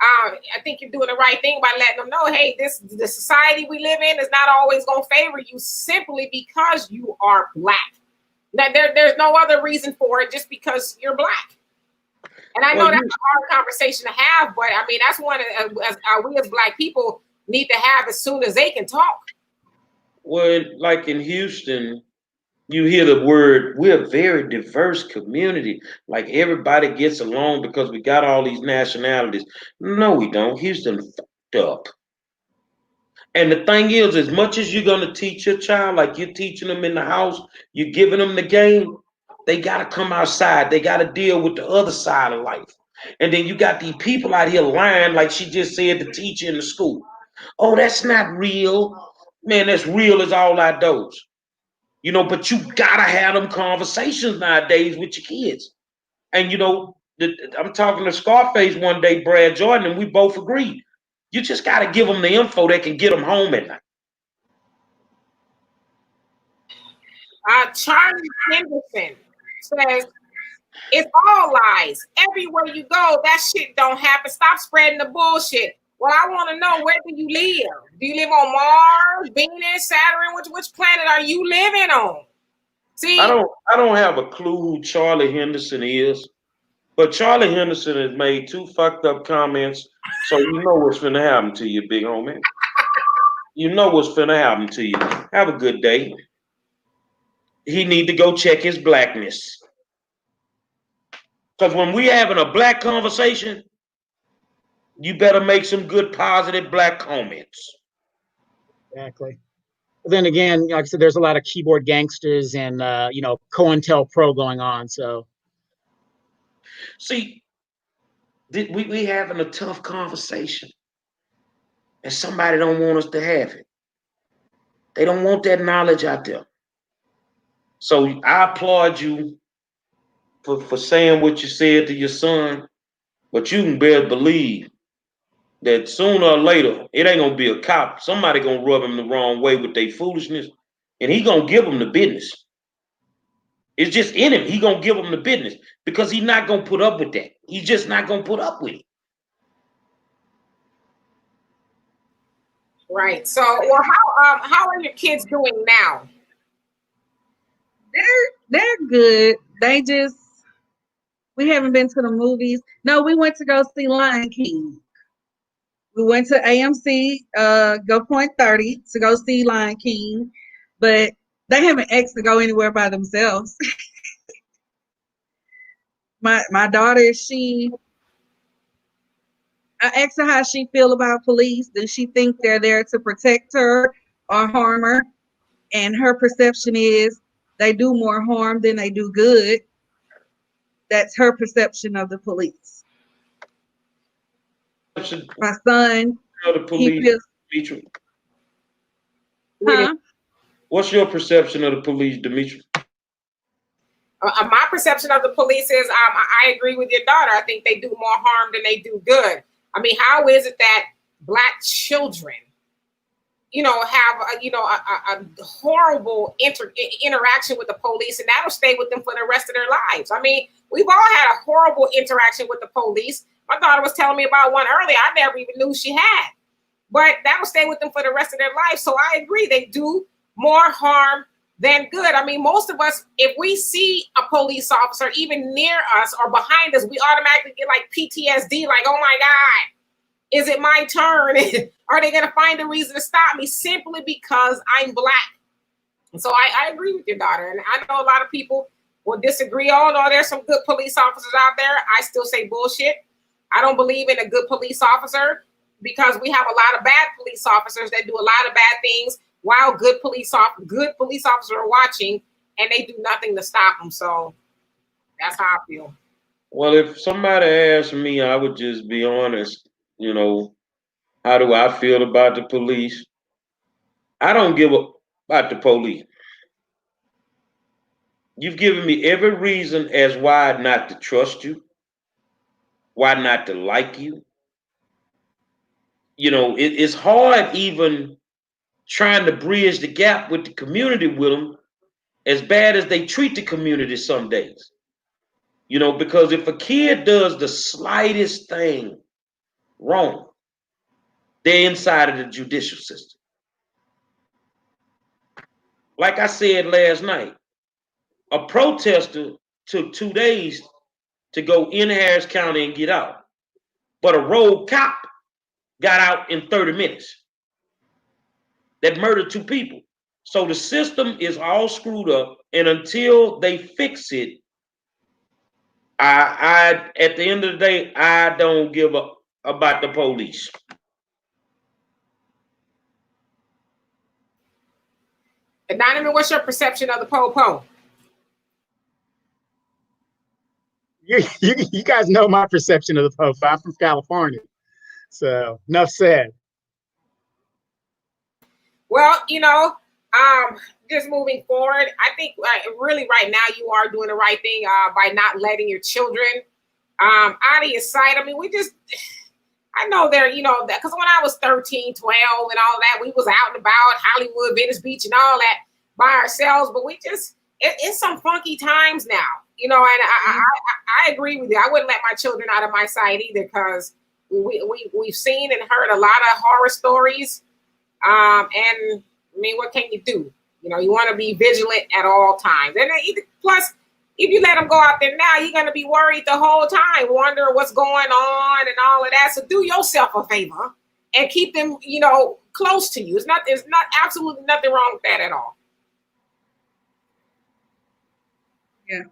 I think you're doing the right thing by letting them know, hey, the society we live in is not always going to favor you simply because you are black. That there's no other reason for it, just because you're black. And I know that's a hard conversation to have, but I mean, that's one we as black people need to have as soon as they can talk. Well, like in Houston, you hear the word, we're a very diverse community. Like everybody gets along because we got all these nationalities. No, we don't. Houston fucked up. And the thing is, as much as you're going to teach your child, like you're teaching them in the house, you're giving them the game, they got to come outside. They got to deal with the other side of life. And then you got these people out here lying, like she just said, the teacher in the school. Oh, that's not real. Man, that's real as all outdoors. But you gotta have them conversations nowadays with your kids. And I'm talking to Scarface one day, Brad Jordan, and we both agreed. You just gotta give them the info that can get them home at night. Charlie Henderson says, it's all lies. Everywhere you go, that shit don't happen. Stop spreading the bullshit. Well, I want to know, where do you live? Do you live on Mars, Venus, Saturn? Which planet are you living on? See, I don't have a clue who Charlie Henderson is, but Charlie Henderson has made 2 fucked up comments, so you know what's finna happen to you, big homie. You know what's finna happen to you. Have a good day. He need to go check his blackness. Because when we having a black conversation, you better make some good, positive black comments. Exactly. Then again, like I said, there's a lot of keyboard gangsters and COINTELPRO going on. So, see, we having a tough conversation, and somebody don't want us to have it. They don't want that knowledge out there. So I applaud you for saying what you said to your son, but you can better believe that sooner or later, it ain't gonna be a cop. Somebody gonna rub him the wrong way with their foolishness, and he gonna give them the business. It's just in him. He gonna give them the business because he's not gonna put up with that. He's just not gonna put up with it. Right. So, well, how are your kids doing now? They're good. We haven't been to the movies. No, we went to go see Lion King. We went to AMC, Go Point 30 to go see Lion King, but they haven't asked to go anywhere by themselves. My daughter, I asked her how she feel about police. Does she think they're there to protect her or harm her? And her perception is they do more harm than they do good. That's her perception of the police. My son, The police, Demetri. Huh? What's your perception of the police, Demetri? My perception of the police is I agree with your daughter. I think they do more harm than they do good. I mean, how is it that Black children, have a horrible interaction with the police, and that'll stay with them for the rest of their lives? I mean, we've all had a horrible interaction with the police. My daughter was telling me about one earlier. I never even knew she had, but that'll stay with them for the rest of their life. So I agree, they do more harm than good. I mean, most of us, if we see a police officer even near us or behind us, we automatically get like PTSD, like, oh my God, is it my turn? Are they going to find a reason to stop me simply because I'm Black? And so I agree with your daughter. And I know a lot of people will disagree. Oh, no, there's some good police officers out there. I still say bullshit. I don't believe in a good police officer because we have a lot of bad police officers that do a lot of bad things while good police officers are watching, and they do nothing to stop them. So that's how I feel. Well, if somebody asked me, I would just be honest. How do I feel about the police? I don't give a about the police. You've given me every reason as why not to trust you, why not to like you. It's hard even trying to bridge the gap with the community with them, as bad as they treat the community some days. Because if a kid does the slightest thing wrong, they're inside of the judicial system. Like I said last night, a protester took 2 days to go in Harris County and get out, but a rogue cop got out in 30 minutes that murdered 2 people. So the system is all screwed up, and until they fix it, I at the end of the day, I don't give up about the police. Anonymous, what's your perception of the po-po? You guys know my perception of the po-po. I'm from California, so enough said. Well, just moving forward, I think really right now you are doing the right thing by not letting your children out of your sight. I mean, I know they're, because when I was 13, 12 and all that, we was out and about Hollywood, Venice Beach and all that by ourselves, but it's some funky times now, and I agree with you. I wouldn't let my children out of my sight either, because we've seen and heard a lot of horror stories. And I mean, what can you do? You want to be vigilant at all times. And plus, if you let them go out there now, you're going to be worried the whole time, wondering what's going on and all of that. So do yourself a favor and keep them, close to you. There's not absolutely nothing wrong with that at all. Yeah.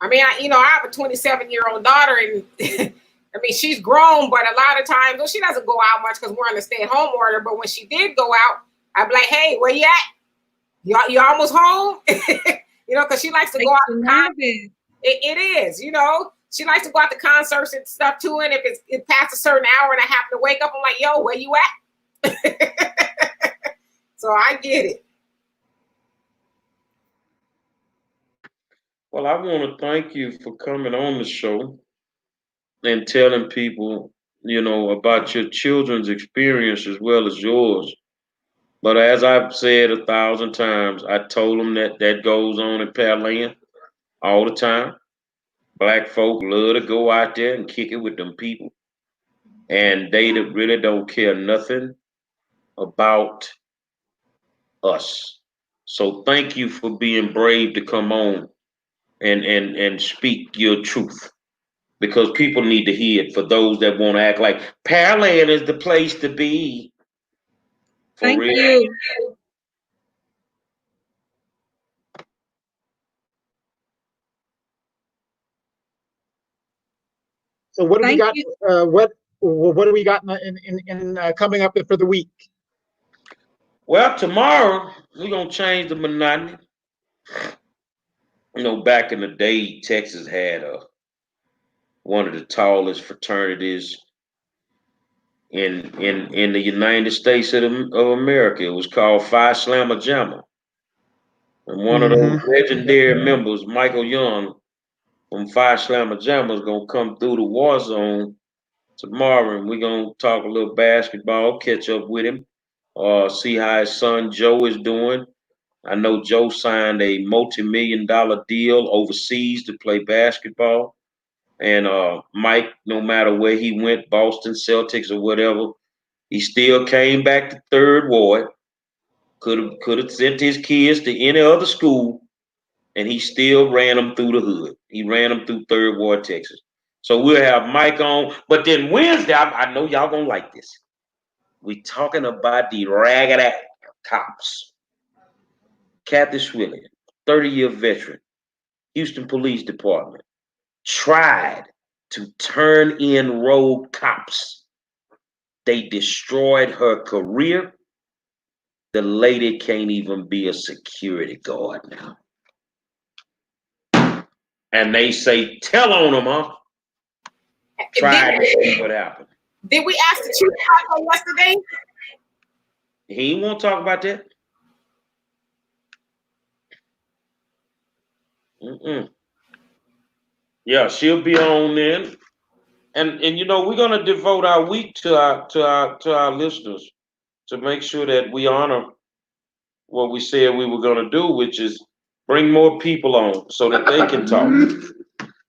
I mean, I have a 27-year-old daughter, and I mean, she's grown, but a lot of times, well, she doesn't go out much because we're on the stay-at-home order. But when she did go out, I'd be like, "Hey, where you at? You almost home?" Because she likes to go out. It is, she likes to go out to concerts and stuff too. And if it's past a certain hour and I happen to wake up, I'm like, "Yo, where you at?" So I get it. Well, I want to thank you for coming on the show. and telling people, about your children's experience as well as yours. But as I've said 1,000 times, I told them that goes on in Pearland all the time. Black folk love to go out there and kick it with them people, and they really don't care nothing about us. So thank you for being brave to come on and speak your truth, because people need to hear it. For those that want to act like Pearland is the place to be, for Thank real. you. So what do we Thank got? you. What do we got in coming up for the week? Well, tomorrow we're gonna change the monotony. Back in the day, Texas had one of the tallest fraternities in the United States of America. It was called Phi Slamma Jamma. And one of those legendary members, Michael Young from Phi Slamma Jamma, is gonna come through the war zone tomorrow, and we're gonna talk a little basketball, catch up with him, see how his son Joe is doing. I know Joe signed a multi-million-dollar deal overseas to play basketball. And Mike, no matter where he went, Boston Celtics or whatever, he still came back to Third Ward. Could have sent his kids to any other school, and he still ran them through the hood. He ran them through Third Ward, Texas. So we'll have Mike on. But then Wednesday, I know y'all gonna like this. We talking about the ragged cops. Kathy Swillian, 30-year veteran, Houston Police Department, tried to turn in rogue cops. They destroyed her career. The lady can't even be a security guard now. And they say, tell on them, huh? Try to see what happened. Did we ask the chief about that yesterday? He won't talk about that. Yeah, she'll be on then. And we're gonna devote our week to our listeners to make sure that we honor what we said we were gonna do, which is bring more people on so that they can talk,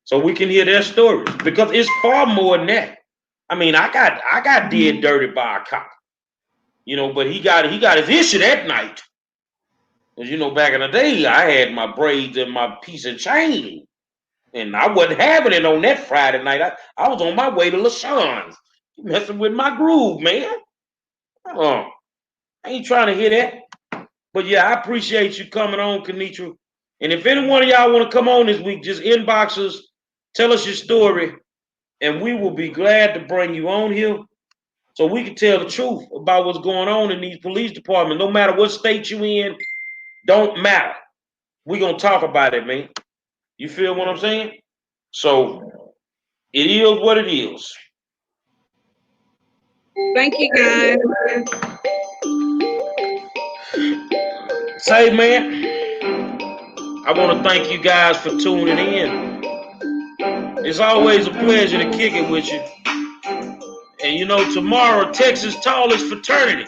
so we can hear their stories, because it's far more than that. I mean, I got did dirty by a cop, but he got his issue that night. Because back in the day, I had my braids and my piece of chain, and I wasn't having it on that Friday night. I was on my way to LaShawn's, messing with my groove, man. I ain't trying to hear that. But yeah, I appreciate you coming on, Kenetria. And if any one of y'all want to come on this week, just inbox us, tell us your story, and we will be glad to bring you on here so we can tell the truth about what's going on in these police departments. No matter what state you in, don't matter. We're going to talk about it, man. You feel what I'm saying? So it is what it is. Thank you, guys. Say, man, I want to thank you guys for tuning in. It's always a pleasure to kick it with you. And tomorrow, Texas' tallest fraternity,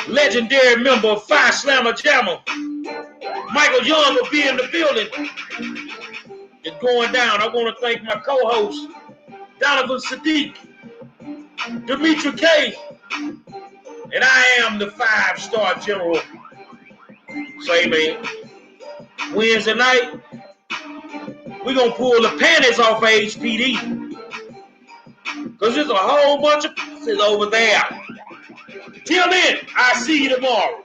legendary member of Phi Slamma Jamma, Michael Young, will be in the building. It's going down. I want to thank my co-host, Donovan Sadiq, Demetri K, and I am the 5-star general. Say, man, Wednesday night, we're going to pull the panties off of HPD. Because there's a whole bunch of pussies over there. Till then, I'll see you tomorrow.